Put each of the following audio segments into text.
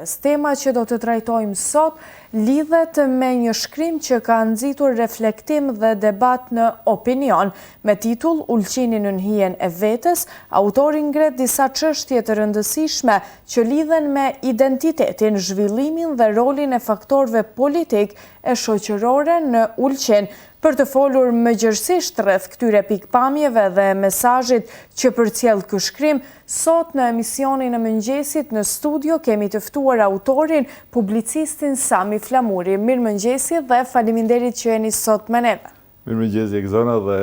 vlerës. Tema që do të trajtojmë sot lidhet me një shkrim që ka nxitur reflektim dhe debat në Opinion. Me titull Ulqini në hijen e vetes, autori ngret disa çështje të rëndësishme që lidhen me identitetin, zhvillimin dhe rolin e faktorëve politik e shoqërore në Ulqin. Për të folur më gjërësisht rreth këtyre pikpamjeve dhe mesazhit që përcjell ky shkrim, sot në emisionin e mëngjesit në studio kemi të ftuar autorin, publicistin Sami Flamuri. Mirëmëngjesi dhe faleminderit që jeni sot me neve. Mirëmëngjesi Egzona dhe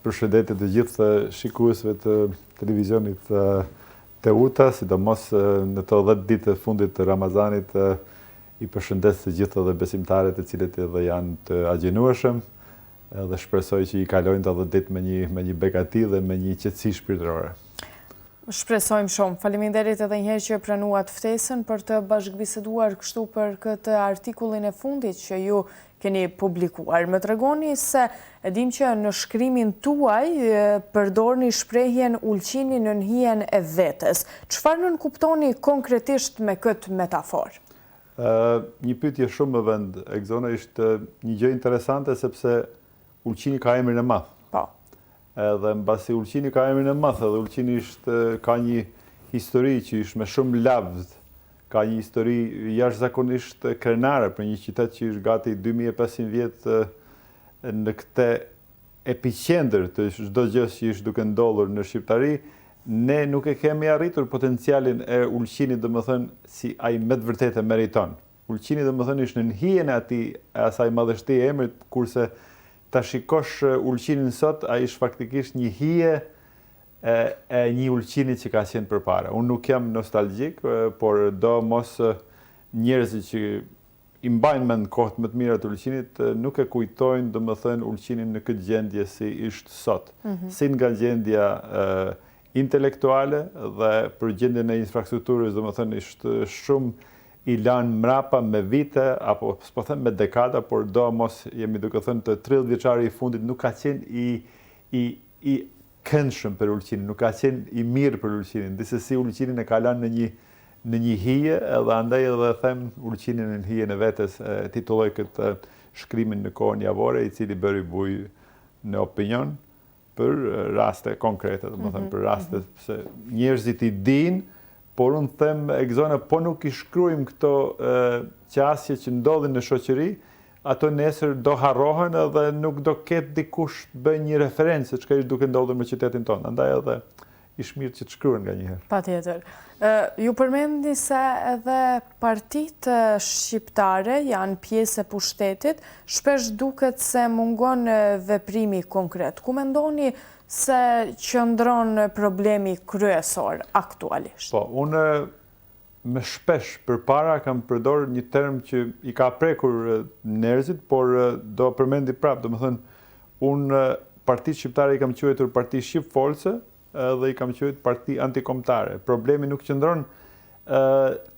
përshëndetje të gjithë shikuesve të televizionit Teuta, sidomos në të 10 ditë të fundit të Ramazanit. I përshëndes të gjithë dhe besimtarët e cilët edhe janë të agjenueshëm. Dhe shpresoj që i kalojnë të 10 ditë me një begati dhe me një qetësi shpirtërore. Shpresojmë shumë. Faleminderit edhe njëherë që pranuat ftesën për të bashkëbiseduar kështu për këtë artikullin e fundit që ju keni publikuar. Më tregoni se e dim që në shkrimin tuaj përdorni shprehjen ulqini në hijen e vetes. Çfarë nënkuptoni konkretisht me këtë metaforë? Një pyetje shumë më vend, Egzona, ishte një gjë interesante sepse Ulqini ka emrin e madh. Po. Edhe mbasi Ulqini ka emrin e madh, edhe Ulqini ka një histori që është me shumë lavd, ka një histori jashtëzakonisht krenare për një qytet që është gati 2500 vjet në këtë epicentër të çdo gjë që është duke ndodhur në shqiptari. Ne nuk e kemi arritur potencialin e Ulqinit, domethënë si ai me të vërtetë meriton. Ulqini domethënë është në hijen e atij, asaj madhështie e emrit, kurse ta shikosh Ulqinin sot, ai është faktikisht një hije e një Ulqini që ka qenë përpara. Unë nuk jam nostalgjik, por do mos njerëzit që i mbajnë mend kohët më të mira të Ulqinit nuk e kujtojnë domethënë Ulqinin në këtë gjendje si është sot. Si nga gjendja intelektuale dhe për gjendjen e infrastrukturës, domethënë është shumë i lanë mrapa me vite, apo s'po them me dekada, por do mos jemi duke thënë të 30 vjeçari i fundit nuk ka qenë i këndshëm për Ulqinin, nuk ka qenë i mirë për Ulqinin. Disi Ulqinin e ka lanë në një hije, edhe andaj edhe them Ulqinin në hijen e vetes, titulloj këtë shkrimin në kohën javore, i cili bëri bujë në Opinion për raste konkrete, domethënë për raste se njerëzit i dinë. Por unë them, Egzona, po nuk i shkruajmë këto qasje që ndodhin në shoqëri, ato nesër do harrohen edhe nuk do ketë dikush bëj një referencë se çka është duke ndodhur me qytetin tonë. Andaj edhe ish mirë që të shkruhen nganjëherë. Patjetër. Ju përmendni se edhe partitë shqiptare janë pjesë e pushtetit, shpesh duket se mungon veprimi konkret. Ku mendoni se qëndron problemi kryesor aktualisht? Po, unë me shpesh përpara kam përdorur një term që i ka prekur njerëzit, por do përmendi prapë, domethënë unë partitë shqiptare i kam quajtur parti shqipfolse dhe i kam quajtur parti antikombëtare. Problemi nuk qëndron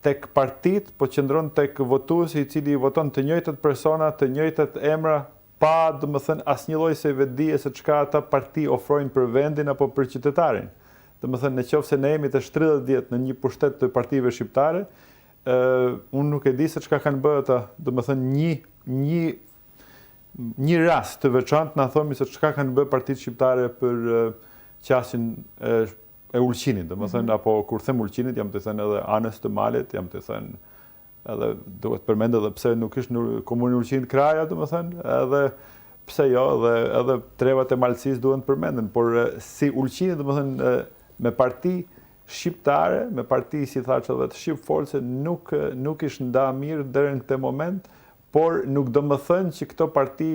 tek partitë, po qëndron tek votuesi i cili voton të njëjtat persona, të njëjtat emra, pa domethënë asnjë lloj se vetdije se çka ata parti ofrojnë për vendin apo për qytetarin. Domethënë nëse ne jemi të 30 vjet në një pushtet të partive shqiptare, unë nuk e di se çka kanë bërë ata. Domethënë një rast të veçantë na thomi se çka kanë bërë partitë shqiptare për qasjen e Ulqinit, domethënë apo kur them Ulqinit jam të thënë edhe anës të malit, jam të thënë edhe duhet përmend edhe pse nuk është në komunën e Ulqinit Kraja, domethënë, edhe pse jo, edhe trevat e Malësisë duhen përmenden, por si Ulqini, domethënë, me parti shqiptare, me parti si thashë edhe të shqipfolse nuk ishte nda mirë deri në këtë moment, por nuk do të thënë që këto parti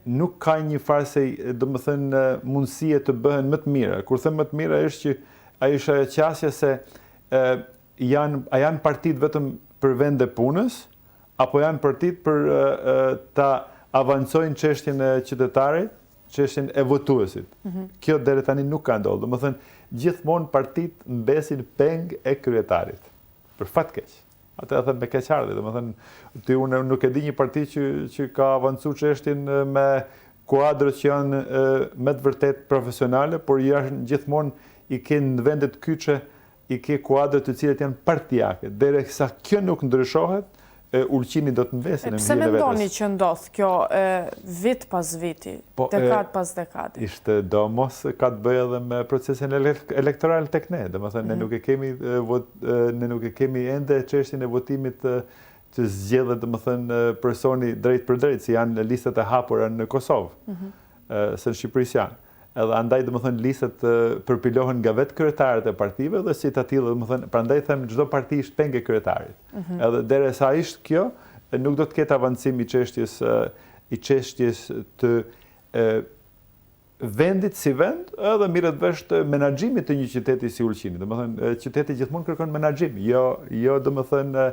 nuk ka një farse, domethënë, mundësie të bëhen më të mira. Kur them më të mira është që ai është ajo qasja se a janë partitë vetëm për vende punës, apo janë partitë për ta avancojnë çështjen e qytetarit, çështjen e votuesit. Kjo deri tani nuk ka ndodhur. Domethënë, gjithmonë partitë mbesin peng e kryetarit. Për fat keq. Atë e them me keqardhje, domethënë, unë nuk e di një parti që ka avancuar çështjen me kuadrët që janë me të vërtet profesionale, por janë gjithmonë i kenë në vendet kyçe i ke kuadrat të cilët janë partijake. Derisa kjo nuk ndryshohet, Ulqini do të mbesin e pse mendoni që ndodh kjo vit pas viti, dekad pas dekadi? Ishte do mos ka të bëjë edhe me procesin elektoral tek ne. Domethënë ne nuk e kemi ende çështjen e votimit të zgjedhet domethënë personi drejt për drejt, si janë listat e hapura në Kosovë, se në Shqipëri janë. Edhe andaj domethënë listat përpilohen nga vetë kryetarët e partive dhe si të tillë domethënë prandaj them çdo parti është penge kryetarit. Edhe derisa ishte kjo, nuk do të ketë avancim i çështjes të vendit si vend, edhe mirët vesh të menaxhimit të një qyteti si Ulqini. Domethënë qyteti gjithmonë kërkon menaxhim, jo domethënë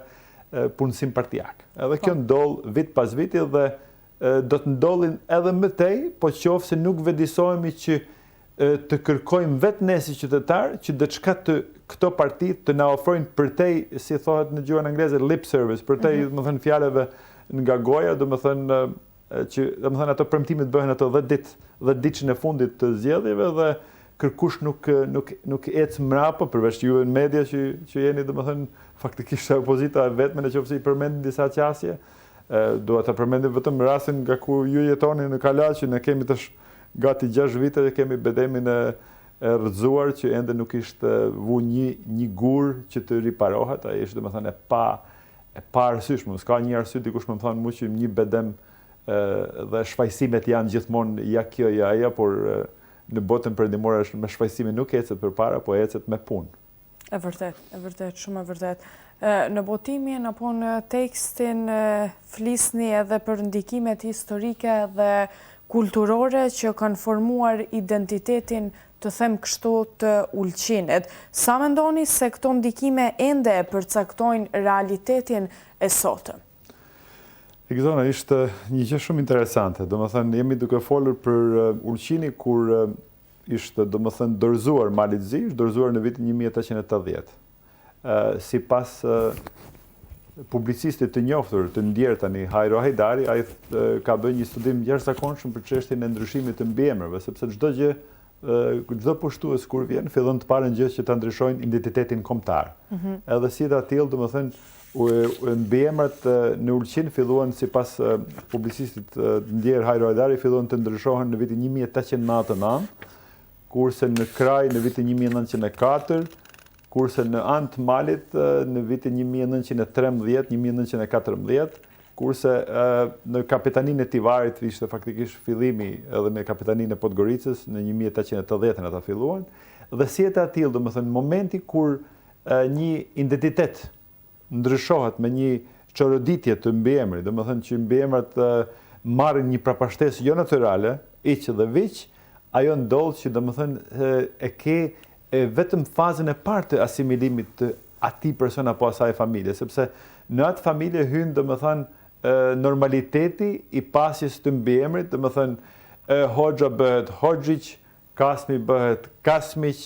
punësim partijak. Edhe kjo ndodh vit pas viti dhe do të ndodhin edhe më tej, po qoftë se nuk vedisohemi që të kërkojmë vetë ne si qytetar që diçka të këto parti të na ofrojnë përtej, si thohet në gjuhën angleze, lip service, përtej domethënë fjalëve nga goja, domethënë që domethënë ato premtimet bëhen ato 10 ditën e fundit të zgjedhjeve dhe kërkush nuk ec mrapa përveç juve në media që jeni domethënë faktikisht opozita e vetme nëse i përmendin disa qasje. Dua të përmendim vetëm rastin nga ku ju jetoni në Kalaç, që ne kemi tash gati 6 vite dhe kemi bedemin e rrëzuar që ende nuk ishte vu një gur që të riparohet, ai është domethënë e pa arsyeshme, s'ka një arsye dikush më thonë mua që një bedem dhe shfaqsimet janë gjithmonë ja kjo ja ajo, por në botën perëndimore me shfaqsime nuk ecet përpara, po ecet me punë. E vërtet, shumë e vërtet. Në botimin apo në tekstin flisni edhe për ndikimet historike dhe kulturore që kanë formuar identitetin, të them kështu, të Ulqinit. Sa mendoni se këto ndikime ende e përcaktojnë realitetin e sotëm? Gëzona, ishte një gjë shumë interesante. Domethënë jemi duke folur për Ulqini kur ishte domethënë dorëzuar Malizi, ishte dorëzuar në vitin 1880. Sipas publicistit të njohur të ndjerë tani, Hajro Hajdari, ai ka bërë një studim jashtëzakonshëm për çështjen e ndryshimit të mbiemrave, sepse çdo pushtues kur vjen fillon të parën gjë që ta ndryshojnë identitetin kombëtar. Edhe si ta tillë, domethënë mbiemrat në Ulqin filluan sipas publicistit të ndjerë Hajro Hajdari filluan të ndryshohen në vitin 1899, kurse në Kraj në vitin 1904, kurse në anë të Malit në vitin 1913, 1914, kurse në kapitaninë e Tivarit ishte faktikisht fillimi edhe me kapitaninë e Podgoricës në 1880 ata filluan, dhe si e të atill, domethënë momenti kur një identitet ndryshohet me një çoroditje të mbiemrit, domethënë që mbiemrat marrin një prapashtesë jo natyrale, iq dhe viq, ajo ndodh që domethënë e ke vetëm fazën e parë të asimilimit të atij person apo asaj familje, sepse në atë familje hyn domethënë normaliteti i pasjes të mbiemrit, domethënë Hoxha bëhet Hoxhić, Kasmi bëhet Kasmić,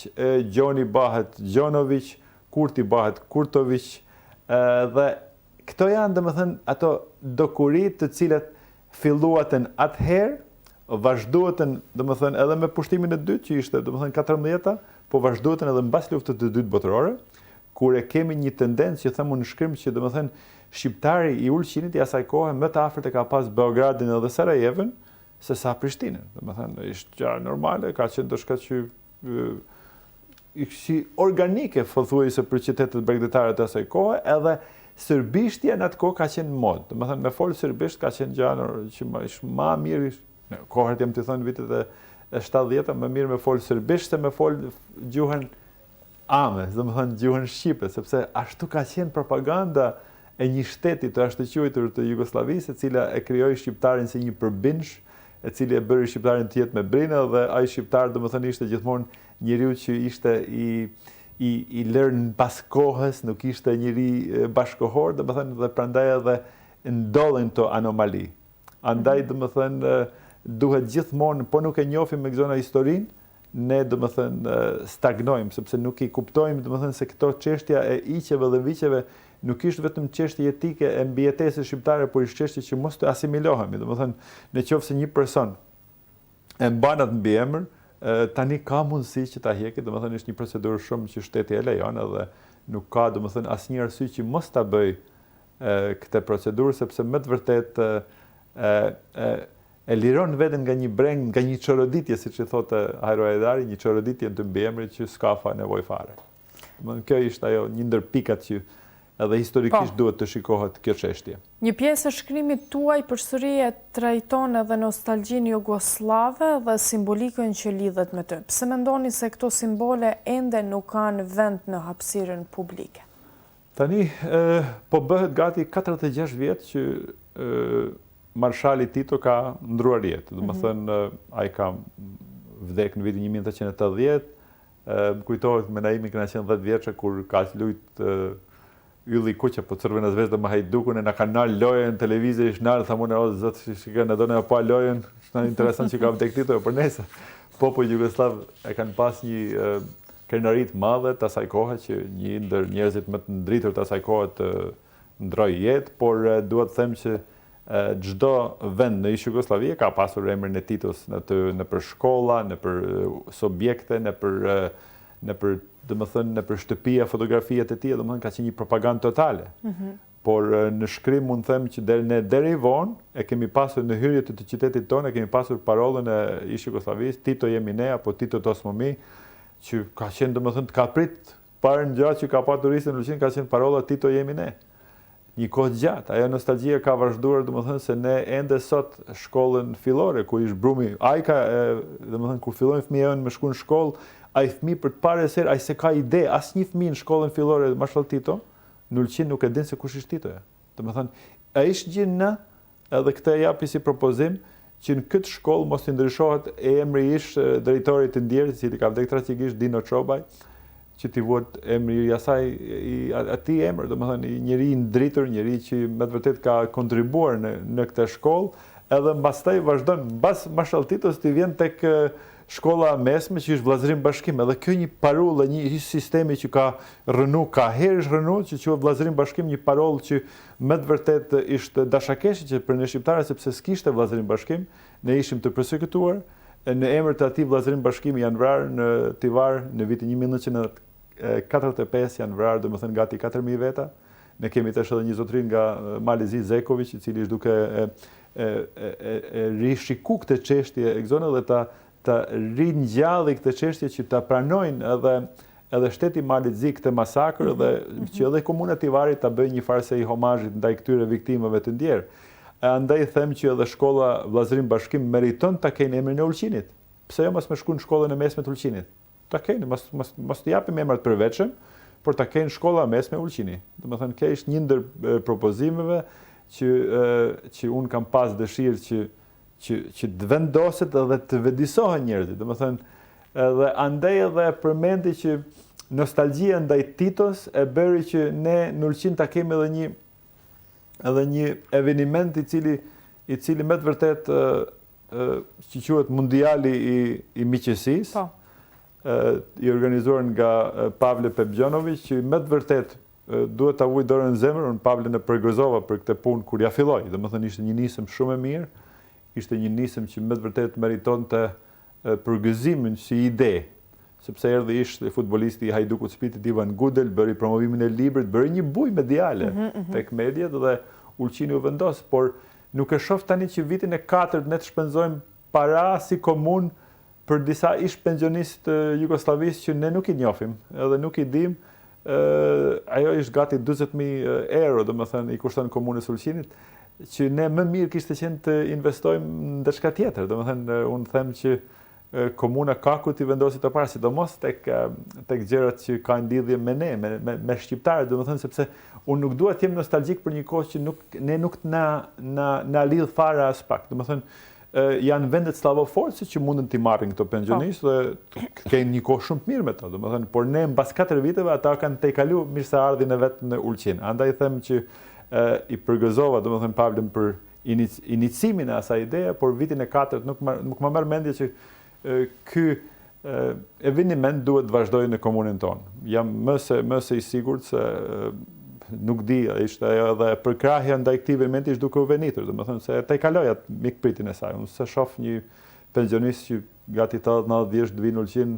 Gjoni bëhet Gjonović, Kurti bëhet Kurtović, dhe këto janë domethënë ato dokuri të cilat filluatën atëherë, vazhduatën domethënë edhe me pushtimin e dytë që ishte domethënë 14-ta, po vazhduatën edhe mbas luftës së dytë botërore, kur e kemi një tendencë që themu në shkrim që domethënë shqiptari i Ulqinit i asaj kohe më të afërt e ka pas Beogradin edhe Sarajevën se sa Prishtinën. Domethënë ishte gjë normale, ka qenë diçka që si organike pothuajse për qytetet bregdetare të asaj kohe, edhe serbishtja në atë kohë ka qenë mod. Domethënë me fol serbisht ka qenë gjë që më mirë në kohët jam të thënë vitet e 70-ta, më mirë me fol serbisht se me fol gjuhën ames, domethënë gjuhën shqipe, sepse ashtu ka qenë propaganda e një shteti të ashtu quajtur të Jugosllavisë, e cila e krijoi shqiptarin si një përbindsh, e cili e bëri shqiptarin të jetë me brinë, dhe ai shqiptar domethënë ishte gjithmonë njeriu që ishte i lërë pas kohës, nuk ishte njeri bashkohor, domethënë, dhe prandaj edhe ndodhin këto anomali. Andaj domethënë duhet gjithmonë, po nuk e njohim me gëzona historinë, ne domethënë stagnojmë, sepse nuk i kuptojmë domethënë se këto çështja e iqeve dhe viqeve nuk ishte vetëm çështje etike e mbijetesës shqiptare, por ishte çështje që mos të asimilohemi. Domethënë, nëse një person e mban atë mbiemër, tani ka mundësi që ta hjeki, domethënë është një procedurë shumë që shteti e lejon edhe nuk ka domethënë asnjë arsye që mos ta bëj këtë procedurë sepse më të vërtet e liron veten nga një breng, nga një çoroditje, siç e thotë Hajro Hajdari, një çoroditje të mbiemrit që s'ka nevojë fare. Domethënë kjo ishte ajo një ndër pikat që edhe historikisht duhet të shikohet kjo çështje. Një pjesë e shkrimit tuaj përsëri e trajton edhe nostalgjinë jugoslave dhe simbolikën që lidhet me të. Pse mendoni se këto simbole ende nuk kanë vend në hapësirën publike? Tani po bëhet gati 46 vjet që Marshali Tito ka ndruar jetë. Domethënë ai ka vdek në vitin 1880. Më kujtohet me Naimi që na qenë 10 vjeçë kur ka luajt Ylli Kuqe, po Crvena Zvezda me Hajdukun e na kanë nal lojën në televizor, ish nal, thamun o zot, shikoj na donë pa lojën, është interesant që ka vdek Tito, por nëse populli jugosllav e kanë pas një krenari të madhe të asaj kohe që një ndër njerëzit më të ndritur të asaj kohe të ndroi jetë, por duhet të them që çdo vend në ish Jugosllavi ka pasur emrin e Titos në për shkolla, në për subjekte, në për domethënë në për shtëpia, fotografiat e tij, domethënë ka qenë një propagandë totale. Por në shkrim mund të them që deri vonë e kemi pasur në hyrje të qytetit tonë, e kemi pasur parollën e ish Jugosllavisë, Tito jemi ne apo Tito tos mi, që ka qenë domethënë të kaprit parë në gjatë që ka pa turistën në Luqin, ka qenë parolla Tito jemi ne. Një kohë gjatë, ajo nostalgjia ka vazhduar domethënë se ne ende sot shkollën fillore ku ish brumi, ai ka domethënë kur fillojnë fëmijët me shkuën në shkollë, ai fëmijë për të parë se ai se ka ide, asnjë fëmijë në shkollën fillore Marshall Tito në Ulqin nuk e din se kush ishte Tito. Domethënë, ai ishte gjë edhe këtë japi si propozim që në këtë shkollë mos i ndryshohet emri ish drejtorit të ndjerit, i cili ka vdekur tragjikisht, Dino Çobaj, që t'i vuhet emri i asaj atij emër, domethënë njëri i ndritur, njëri që me të vërtet ka kontribuar në këtë shkollë, edhe mbastaj vazhdon mbas Marshall Titos ti vjen tek shkolla mesme që është vllazërim bashkim, edhe kjo një parollë, një sistemi që ka rënu, ka herë rënu, që quhet vllazërim bashkim, një parollë që me të vërtet ishte dashakeshe që për ne shqiptarët sepse s'kishte vllazërim bashkim, ne ishim të përsekutuar në emër të atij vllazërim bashkimi janë vrarë në Tivar në vitin 1945 janë vrarë, domethënë gati 4000 veta. Ne kemi tash edhe një zotrin nga Malizi Zeković, i cili është duke rishiku këtë çështje e këzone dhe ta ringjalli këtë çështje që ta pranojnë edhe shteti Malizi këtë masakër dhe që edhe komuna Tivarit ta bëjë një farse i homazhit ndaj këtyre viktimave të ndjerë. Andaj them që edhe shkolla vllazërim bashkim meriton ta kenë emrin e Ulqinit. Pse jo mos më shkon në shkollën e mesme të Ulqinit? Ta kenë, mos t'i japim emra të përveçëm, por ta kenë shkolla mesme e Ulqinit. Domethënë kjo është një ndër propozimeve që un kam pas dëshirë që të vendoset edhe të vedisohen njerëzit. Domethënë edhe andaj edhe përmendi që nostalgjia ndaj Titos e bëri që ne në Ulqin ta kemi edhe një eveniment i cili me të vërtet që quhet Mundiali i miqësisë, i organizuar nga Pavle Pebgjonović, që me të vërtet duhet ta vuj dorën në zemër, unë Pavlen e përgëzova për këtë punë kur ja filloi. Domethënë ishte një nisëm shumë e mirë, ishte një nisëm që me të vërtet meritonte përgëzimin si ide, sepse erdhi ishte futbollisti i Hajdukut Splitit Ivan Gudel, bëri promovimin e librit, bëri një bujë mediale tek mediat dhe Ulqini u vendos, por nuk e shoh tani që vitin e 4 ne të shpenzojmë para si komunë për disa ish pensionistë të Jugosllavisë që ne nuk i njohim, edhe nuk i dim, ajo ishte gati 40.000 euro, domethënë i kushton komunës Ulqinit, që ne më mirë kishte qenë të investojmë në diçka tjetër. Domethënë unë them që komuna ka ku t'i vendosi të parë, sidomos tek gjërat që kanë lidhje me ne, me shqiptarët, domethënë sepse unë nuk dua të jem nostalgjik për një kohë që nuk na lidh fare as pak. Domethënë janë vendet slavoforce që mundën t'i marrin këto pensionistë dhe kanë një kohë shumë të mirë me to, domethënë, por ne mbas 4 viteve ata kanë tejkalu mirëseardhjen e vet në Ulqin. Andaj them që i përgëzova domethënë Pavlen për inicimin e asaj ideje, por vitin e 4 nuk më merr mendje që ky eveniment duhet të vazhdojë në komunën tonë. Jam më se i sigurt se nuk di, ishte edhe përkrahja ndaj këtij eventi ishte duke u venitur, domethënë se tejkaloi atë mikpritin e saj. Unë se shoh një pensionist që gati 80-90 vjeç të vinë Ulqin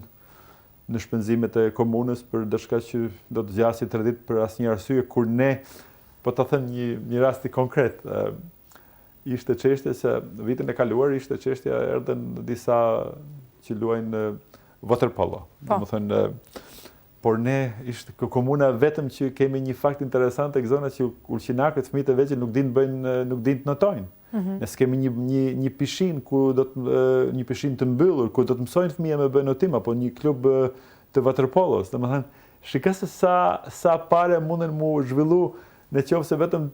në shpenzimet e komunës për diçka që do të zgjasë 3 ditë për asnjë arsye, kur ne, po ta them një rast i konkret, ishte çështja se vitin e kaluar ishte çështja erdhën disa që luajnë waterpolo. Domethënë, por ne ishte komuna vetëm që kemi një fakt interesant tek zona që ulqinakët, fëmijët e vegjël nuk dinë të notojnë. Ne s'kemi një pishin ku një pishin të mbyllur ku do të mësojnë fëmijët me bëj notim apo një klub të waterpolos. Domethënë, shikoj se sa pare munden mu zhvillu në qoftë se vetëm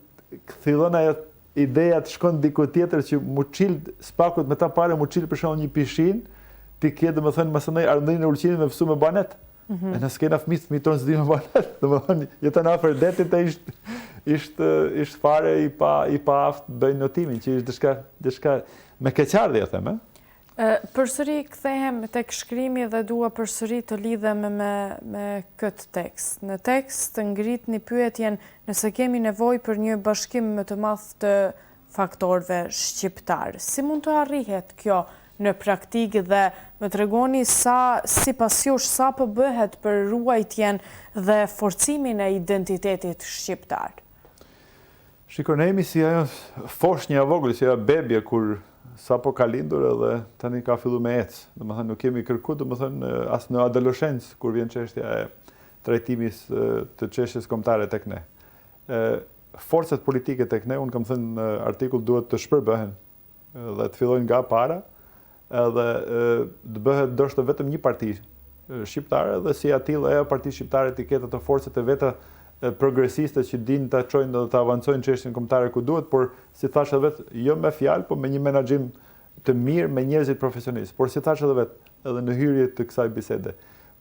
fillon ajo ideja të shkon diku tjetër që mu çil spakut me ta pare mu çil për shembull një pishin, ti ke domethënë masonaj ardhin e Ulqinit me fsu me banet. E nësë kena fëmijët tonë s'di me banet. Domethënë, jetën afër detit ishte fare i pa aftë bëjnë notimin, që ishte diçka me keqardhje, them, Përsëri kthehem tek shkrimi dhe dua përsëri të lidhem me këtë tekst. Në tekst ngrit një pyetjen nëse kemi nevojë për një bashkim më të madh të faktorëve shqiptar. Si mund të arrihet kjo në praktikë dhe më tregoni sipas jush sa po bëhet për ruajtjen dhe forcimin e identitetit shqiptar? Shikoj, ne jemi si ajo foshnja e vogël, si ajo bebje kur sa po ka lindur edhe tani ka fillu me ecë. Domethënë nuk kemi kërku, domethënë as në adoleshencë kur vjen çështja e trajtimit të çështjes kombëtare tek ne. Forcat politike tek ne, unë kam thënë në artikull, duhet të shpërbëhen dhe të fillojnë nga para, edhe të bëhet ndoshta vetëm një parti shqiptare dhe si atill ajo parti shqiptare të ketë ato forcat e veta progresiste që dinë ta çojnë dhe ta avancojnë çështjen kombëtare ku duhet, por si thash edhe vet, jo me fjalë, por me një menaxhim të mirë me njerëzit profesionistë. Por si thash edhe vet, edhe në hyrje të kësaj bisede,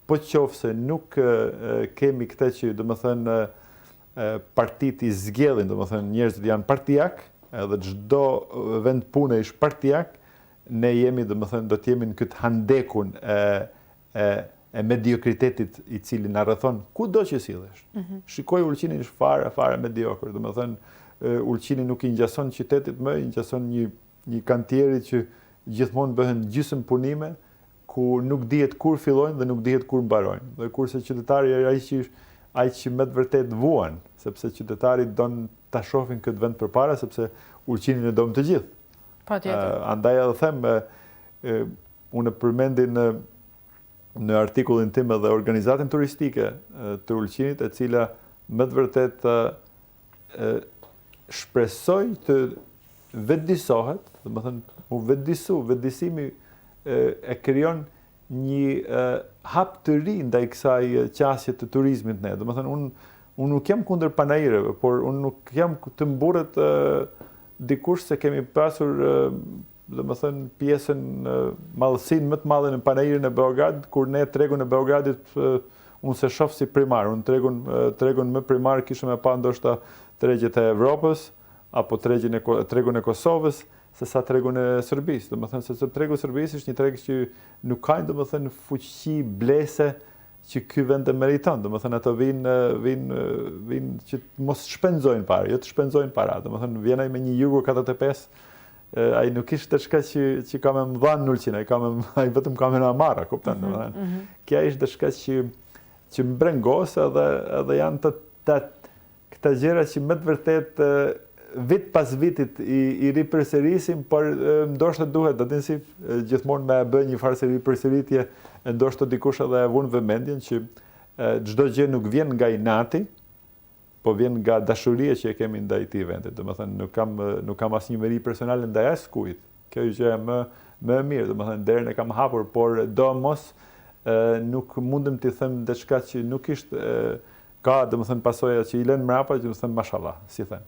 po qofse nuk kemi këtë që domethënë partitë i zgjedhin, domethënë njerëzit janë partijak, edhe çdo vend pune ish partijak, ne jemi domethënë do të jemi në këtë handekun e mediokritetit i cili na rrethon kudo që sillesh. Shikoj Ulqinin është fare mediokër, domethënë Ulqini nuk i ngjason qytetit më, i ngjason një kantieri që gjithmonë bëhen gjysmë punime ku nuk dihet kur fillojnë dhe nuk dihet kur mbarojnë. Dhe kurse qytetari ai që me të vërtet vuan, sepse qytetarit don ta shohin këtë vend përpara sepse Ulqinin e dom të gjithë. Patjetër. Andaj edhe them, unë përmendi në artikullin tim edhe organizatën turistike të Ulqinit, e cila me të vërtet shpresoj të vetëdisohet, domethënë u vetëdisu, vetëdisimi e krijon një hap të ri ndaj kësaj qasje të turizmit ne. Domethënë unë nuk jam kundër panaireve, por unë nuk jam të mburret dikush se kemi pasur domethënë pjesën madhësinë më të madhe në panairin e Beogradit, kur ne tregun e Beogradit unë se shoh si primar, unë tregun më primar kishim e pa ndoshta tregjet e Evropës apo tregun e Kosovës sesa tregun e Serbisë. Domethënë se tregu i Serbisë është një treg që nuk ka domethënë fuqi blese që ky vend e meriton. Domethënë ato vinë që mos shpenzojnë parë, jo të shpenzojnë para. Domethënë vjen ai me një Jugo 45, ai nuk ishte diçka që ka më dhanë në Ulqin, ai vetëm ka më në Amara, kupton, domethënë. Kjo është diçka që mbrengos edhe janë këta gjëra që me të vërtet vit pas vitit i ripërsërisim, por ndoshta duhet atë si gjithmonë me bë një farë ripërsëritje, ndoshta dikush edhe e vun vëmendjen që çdo gjë nuk vjen nga inati, po vjen nga dashuria që e kemi ndaj këtij vendi. Domethënë nuk kam asnjë meri personale ndaj askujt. Kjo është gjëja më e mirë, domethënë derën e kam hapur, por do mos nuk mundem të them diçka që nuk ishte ka domethënë pasoja që i lën mbrapa, që them mashallah, si them.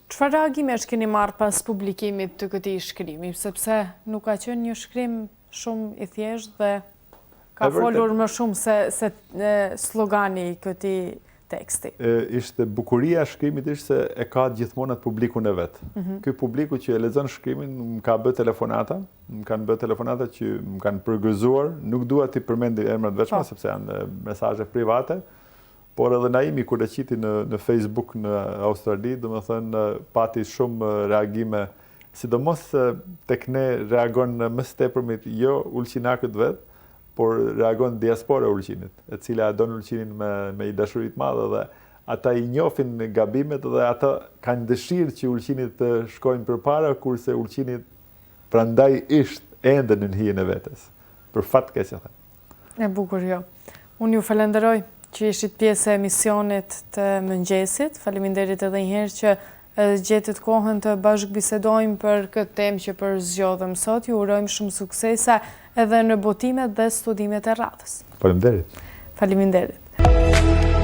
Çfarë reagimesh keni marrë pas publikimit të këtij shkrimi, sepse nuk ka qenë një shkrim shumë i thjeshtë dhe ka folur më shumë se slogani i këtij teksti. Ishte bukuria e shkrimit ishte se e ka gjithmonë atë publikun e vet. Ky publiku që e lexon shkrimin më ka bërë telefonata, që më kanë përgëzuar, nuk dua t'i përmendi emrat veçma sepse janë mesazhe private. Por edhe Naimi kur e qiti në Facebook në Australi, domethënë pati shumë reagime sidomos tek ne reagon më së tepërmit jo ulqinakët vetë, por reagon diaspora ulqinit, e cila don ulqinin me i dashuri të madhe dhe ata i njohin gabimet dhe ata kanë dëshirë që ulqinit të shkojnë përpara, kurse ulqinit prandaj ende në hijen e vetes. Për fat keq e them. E bukur jo. Unë ju falenderoj që ishit pjesë e emisionit të mëngjesit. Faleminderit edhe një herë që gjetët kohën të bashkëbisedojmë për këtë temë që përzgjodhëm sot. Ju urojmë shumë suksesa edhe në botimet dhe studimet e radhës. Faleminderit. Faleminderit.